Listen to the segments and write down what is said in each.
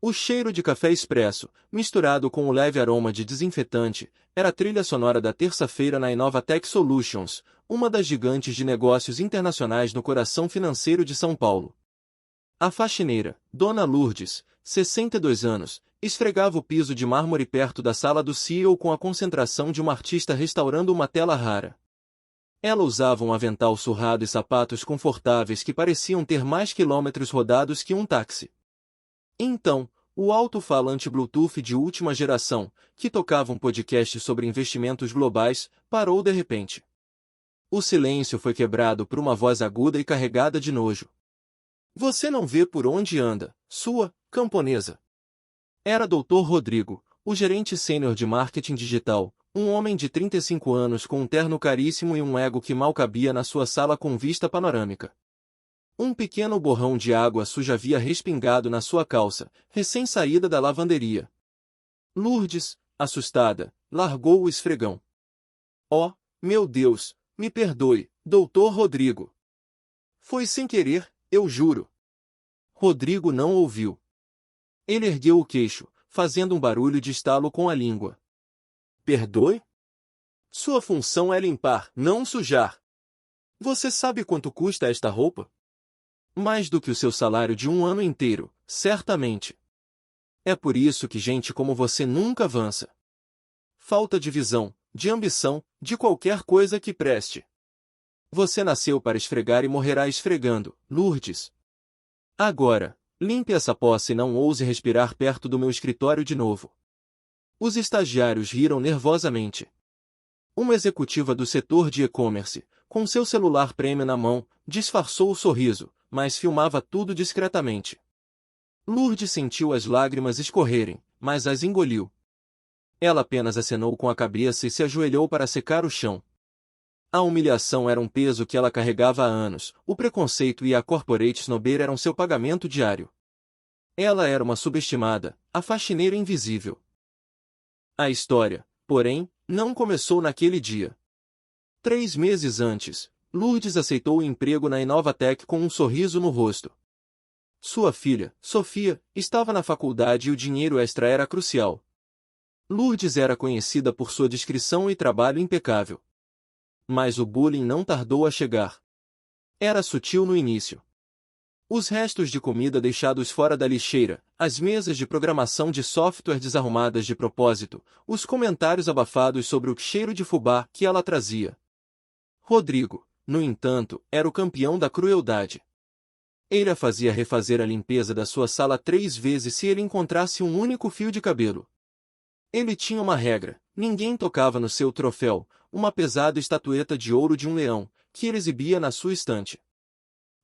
O cheiro de café expresso, misturado com o leve aroma de desinfetante, era a trilha sonora da terça-feira na Inovatech Solutions, uma das gigantes de negócios internacionais no coração financeiro de São Paulo. A faxineira, Dona Lourdes, 62 anos, esfregava o piso de mármore perto da sala do CEO com a concentração de uma artista restaurando uma tela rara. Ela usava um avental surrado e sapatos confortáveis que pareciam ter mais quilômetros rodados que um táxi. Então, o alto-falante Bluetooth de última geração, que tocava um podcast sobre investimentos globais, parou de repente. O silêncio foi quebrado por uma voz aguda e carregada de nojo. Você não vê por onde anda, sua camponesa. Era Dr. Rodrigo, o gerente sênior de marketing digital, um homem de 35 anos com um terno caríssimo e um ego que mal cabia na sua sala com vista panorâmica. Um pequeno borrão de água suja havia respingado na sua calça, recém-saída da lavanderia. Lourdes, assustada, largou o esfregão. Oh, meu Deus, me perdoe, Dr. Rodrigo. Foi sem querer, eu juro. Rodrigo não ouviu. Ele ergueu o queixo, fazendo um barulho de estalo com a língua. Perdoe? Sua função é limpar, não sujar. Você sabe quanto custa esta roupa? Mais do que o seu salário de um ano inteiro, certamente. É por isso que gente como você nunca avança. Falta de visão, de ambição, de qualquer coisa que preste. Você nasceu para esfregar e morrerá esfregando, Lourdes. Agora, limpe essa poça e não ouse respirar perto do meu escritório de novo. Os estagiários riram nervosamente. Uma executiva do setor de e-commerce, com seu celular premium na mão, disfarçou o sorriso, mas filmava tudo discretamente. Lourdes sentiu as lágrimas escorrerem, mas as engoliu. Ela apenas acenou com a cabeça e se ajoelhou para secar o chão. A humilhação era um peso que ela carregava há anos, o preconceito e a corporate snobbeira eram seu pagamento diário. Ela era uma subestimada, a faxineira invisível. A história, porém, não começou naquele dia. 3 meses antes, Lourdes aceitou o emprego na Inovatech com um sorriso no rosto. Sua filha, Sofia, estava na faculdade e o dinheiro extra era crucial. Lourdes era conhecida por sua discrição e trabalho impecável. Mas o bullying não tardou a chegar. Era sutil no início. Os restos de comida deixados fora da lixeira, as mesas de programação de software desarrumadas de propósito, os comentários abafados sobre o cheiro de fubá que ela trazia. Rodrigo, no entanto, era o campeão da crueldade. Ele a fazia refazer a limpeza da sua sala 3 vezes se ele encontrasse um único fio de cabelo. Ele tinha uma regra: ninguém tocava no seu troféu, uma pesada estatueta de ouro de um leão, que ele exibia na sua estante.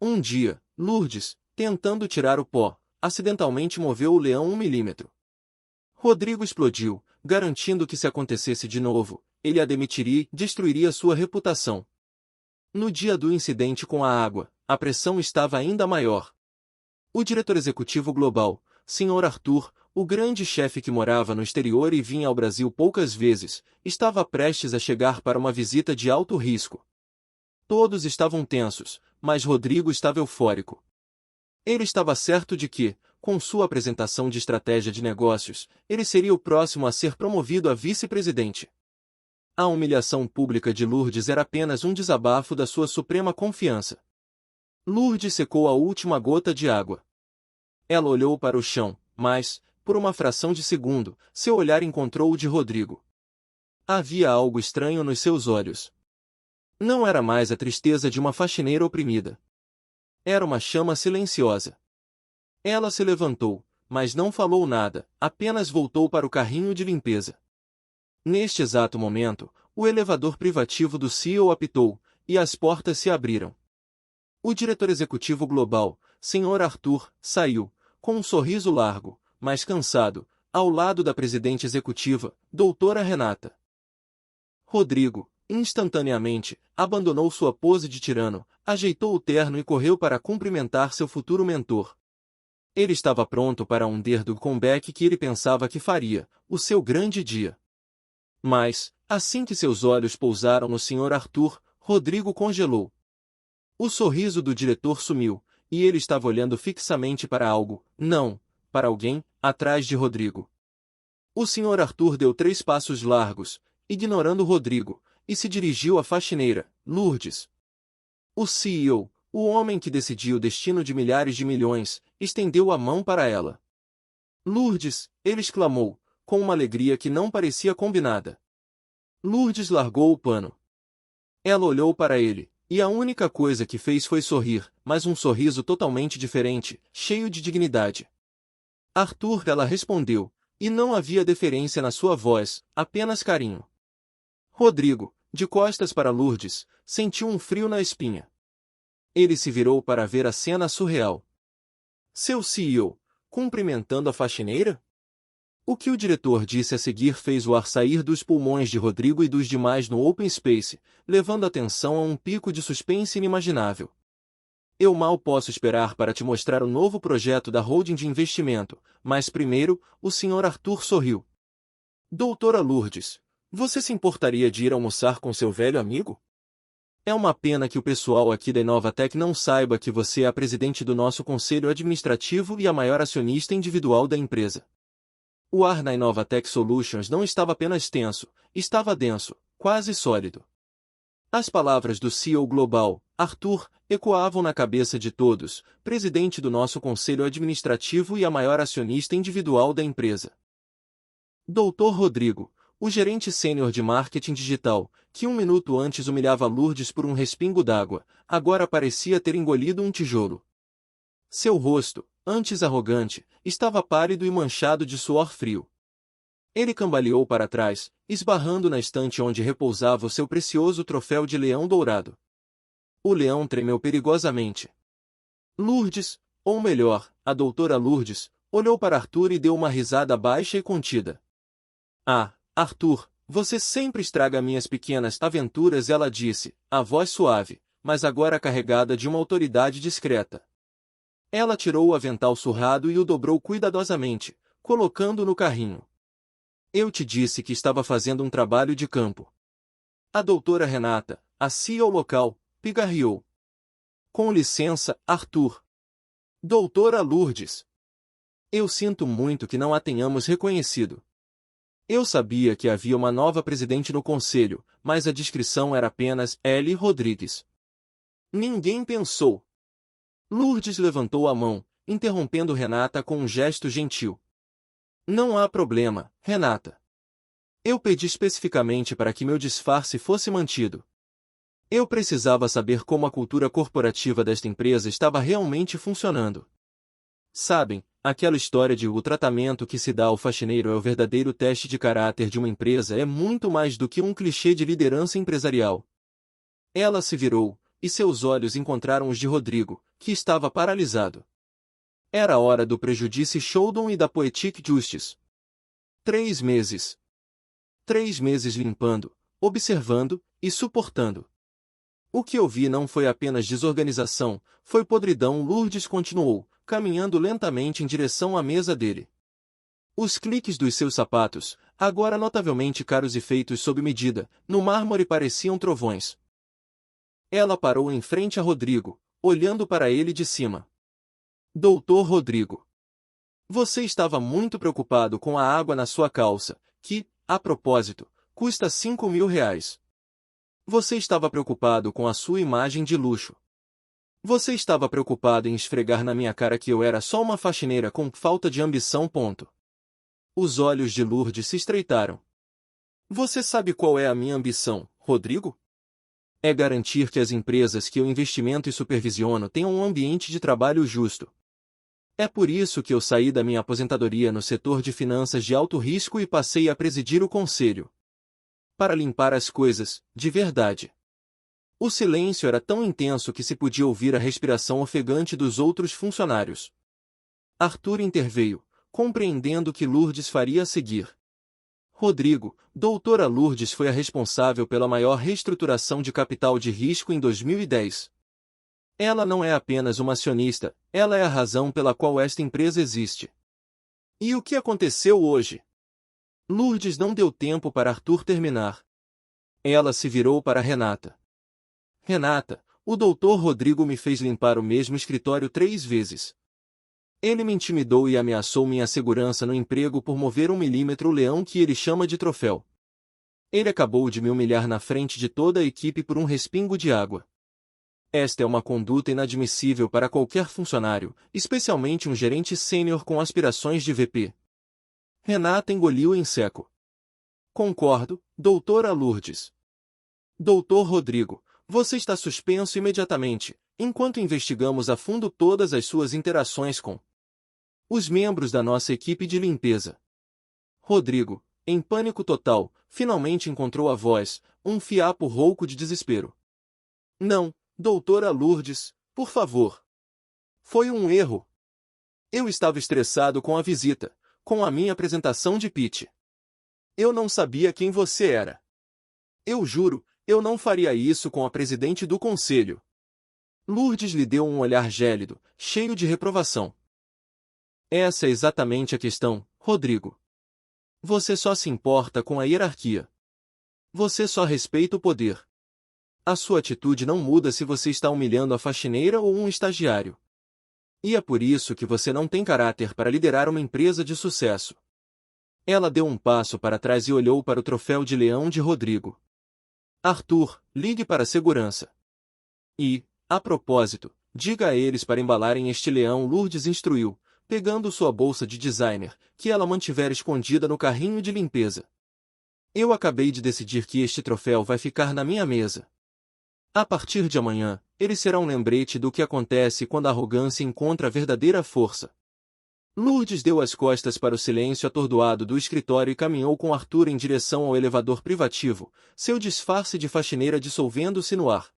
Um dia, Lourdes, tentando tirar o pó, acidentalmente moveu o leão 1 milímetro. Rodrigo explodiu, garantindo que se acontecesse de novo, ele a demitiria e destruiria sua reputação. No dia do incidente com a água, a pressão estava ainda maior. O diretor executivo global, Sr. Arthur, o grande chefe que morava no exterior e vinha ao Brasil poucas vezes, estava prestes a chegar para uma visita de alto risco. Todos estavam tensos, mas Rodrigo estava eufórico. Ele estava certo de que, com sua apresentação de estratégia de negócios, ele seria o próximo a ser promovido a vice-presidente. A humilhação pública de Lourdes era apenas um desabafo da sua suprema confiança. Lourdes secou a última gota de água. Ela olhou para o chão, mas, por uma fração de segundo, seu olhar encontrou o de Rodrigo. Havia algo estranho nos seus olhos. Não era mais a tristeza de uma faxineira oprimida. Era uma chama silenciosa. Ela se levantou, mas não falou nada, apenas voltou para o carrinho de limpeza. Neste exato momento, o elevador privativo do CEO apitou, e as portas se abriram. O diretor executivo global, Sr. Arthur, saiu, com um sorriso largo, mas cansado, ao lado da presidente executiva, doutora Renata. Rodrigo, instantaneamente, abandonou sua pose de tirano, ajeitou o terno e correu para cumprimentar seu futuro mentor. Ele estava pronto para um dedo comeback que ele pensava que faria, o seu grande dia. Mas, assim que seus olhos pousaram no Sr. Arthur, Rodrigo congelou. O sorriso do diretor sumiu, e ele estava olhando fixamente para algo, não, para alguém, atrás de Rodrigo. O Sr. Arthur deu 3 passos largos, ignorando Rodrigo, e se dirigiu à faxineira, Lourdes. O CEO, o homem que decidia o destino de milhares de milhões, estendeu a mão para ela. Lourdes, ele exclamou, com uma alegria que não parecia combinada. Lourdes largou o pano. Ela olhou para ele, e a única coisa que fez foi sorrir, mas um sorriso totalmente diferente, cheio de dignidade. Arthur, ela respondeu, e não havia deferência na sua voz, apenas carinho. Rodrigo, de costas para Lourdes, sentiu um frio na espinha. Ele se virou para ver a cena surreal. Seu CEO, cumprimentando a faxineira? O que o diretor disse a seguir fez o ar sair dos pulmões de Rodrigo e dos demais no open space, levando a atenção a um pico de suspense inimaginável. Eu mal posso esperar para te mostrar o novo projeto da holding de investimento, mas primeiro, o Sr. Arthur sorriu. Doutora Lourdes, você se importaria de ir almoçar com seu velho amigo? É uma pena que o pessoal aqui da Inovatec não saiba que você é a presidente do nosso conselho administrativo e a maior acionista individual da empresa. O ar na Inovatec Solutions não estava apenas tenso, estava denso, quase sólido. As palavras do CEO global, Arthur, ecoavam na cabeça de todos, presidente do nosso conselho administrativo e a maior acionista individual da empresa. Dr. Rodrigo, o gerente sênior de marketing digital, que 1 minuto antes humilhava Lourdes por um respingo d'água, agora parecia ter engolido um tijolo. Seu rosto, antes arrogante, estava pálido e manchado de suor frio. Ele cambaleou para trás, esbarrando na estante onde repousava o seu precioso troféu de leão dourado. O leão tremeu perigosamente. Lourdes, ou melhor, a doutora Lourdes, olhou para Arthur e deu uma risada baixa e contida. Ah, Arthur, você sempre estraga minhas pequenas aventuras, ela disse, a voz suave, mas agora carregada de uma autoridade discreta. Ela tirou o avental surrado e o dobrou cuidadosamente, colocando-o no carrinho. Eu te disse que estava fazendo um trabalho de campo. A doutora Renata, a CEO local, pigarreou. Com licença, Arthur. Doutora Lourdes. Eu sinto muito que não a tenhamos reconhecido. Eu sabia que havia uma nova presidente no conselho, mas a descrição era apenas L. Rodrigues. Ninguém pensou. Lourdes levantou a mão, interrompendo Renata com um gesto gentil. Não há problema, Renata. Eu pedi especificamente para que meu disfarce fosse mantido. Eu precisava saber como a cultura corporativa desta empresa estava realmente funcionando. Sabem, aquela história de o tratamento que se dá ao faxineiro é o verdadeiro teste de caráter de uma empresa é muito mais do que um clichê de liderança empresarial. Ela se virou, e seus olhos encontraram os de Rodrigo, que estava paralisado. Era a hora do Prejudice Showdown e da Poetic Justice. 3 meses. 3 meses limpando, observando e suportando. O que eu vi não foi apenas desorganização, foi podridão. Lourdes continuou, caminhando lentamente em direção à mesa dele. Os cliques dos seus sapatos, agora notavelmente caros e feitos sob medida, no mármore pareciam trovões. Ela parou em frente a Rodrigo, olhando para ele de cima. Doutor Rodrigo. Você estava muito preocupado com a água na sua calça, que, a propósito, custa R$ 5.000. Você estava preocupado com a sua imagem de luxo. Você estava preocupado em esfregar na minha cara que eu era só uma faxineira com falta de ambição. Os olhos de Lourdes se estreitaram. Você sabe qual é a minha ambição, Rodrigo? É garantir que as empresas que eu investimento e supervisiono tenham um ambiente de trabalho justo. É por isso que eu saí da minha aposentadoria no setor de finanças de alto risco e passei a presidir o conselho. Para limpar as coisas, de verdade. O silêncio era tão intenso que se podia ouvir a respiração ofegante dos outros funcionários. Arthur interveio, compreendendo o que Lourdes faria a seguir. Rodrigo, doutora Lourdes foi a responsável pela maior reestruturação de capital de risco em 2010. Ela não é apenas uma acionista, ela é a razão pela qual esta empresa existe. E o que aconteceu hoje? Lourdes não deu tempo para Arthur terminar. Ela se virou para Renata. Renata, o doutor Rodrigo me fez limpar o mesmo escritório 3 vezes. Ele me intimidou e ameaçou minha segurança no emprego por mover 1 milímetro o leão que ele chama de troféu. Ele acabou de me humilhar na frente de toda a equipe por um respingo de água. Esta é uma conduta inadmissível para qualquer funcionário, especialmente um gerente sênior com aspirações de VP. Renata engoliu em seco. Concordo, doutora Lourdes. Doutor Rodrigo, você está suspenso imediatamente, enquanto investigamos a fundo todas as suas interações com os membros da nossa equipe de limpeza. Rodrigo, em pânico total, finalmente encontrou a voz, um fiapo rouco de desespero. Não, doutora Lourdes, por favor. Foi um erro. Eu estava estressado com a visita, com a minha apresentação de pitch. Eu não sabia quem você era. Eu juro, eu não faria isso com a presidente do conselho. Lourdes lhe deu um olhar gélido, cheio de reprovação. Essa é exatamente a questão, Rodrigo. Você só se importa com a hierarquia. Você só respeita o poder. A sua atitude não muda se você está humilhando a faxineira ou um estagiário. E é por isso que você não tem caráter para liderar uma empresa de sucesso. Ela deu um passo para trás e olhou para o troféu de leão de Rodrigo. Arthur, ligue para a segurança. E, a propósito, diga a eles para embalarem este leão, Lourdes instruiu, pegando sua bolsa de designer, que ela mantivera escondida no carrinho de limpeza. Eu acabei de decidir que este troféu vai ficar na minha mesa. A partir de amanhã, ele será um lembrete do que acontece quando a arrogância encontra a verdadeira força. Lourdes deu as costas para o silêncio atordoado do escritório e caminhou com Arthur em direção ao elevador privativo, seu disfarce de faxineira dissolvendo-se no ar.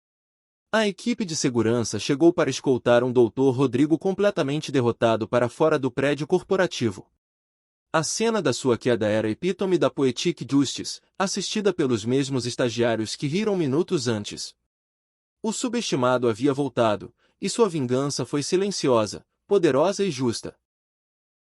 A equipe de segurança chegou para escoltar um doutor Rodrigo completamente derrotado para fora do prédio corporativo. A cena da sua queda era epítome da Poetic Justice, assistida pelos mesmos estagiários que riram minutos antes. O subestimado havia voltado, e sua vingança foi silenciosa, poderosa e justa.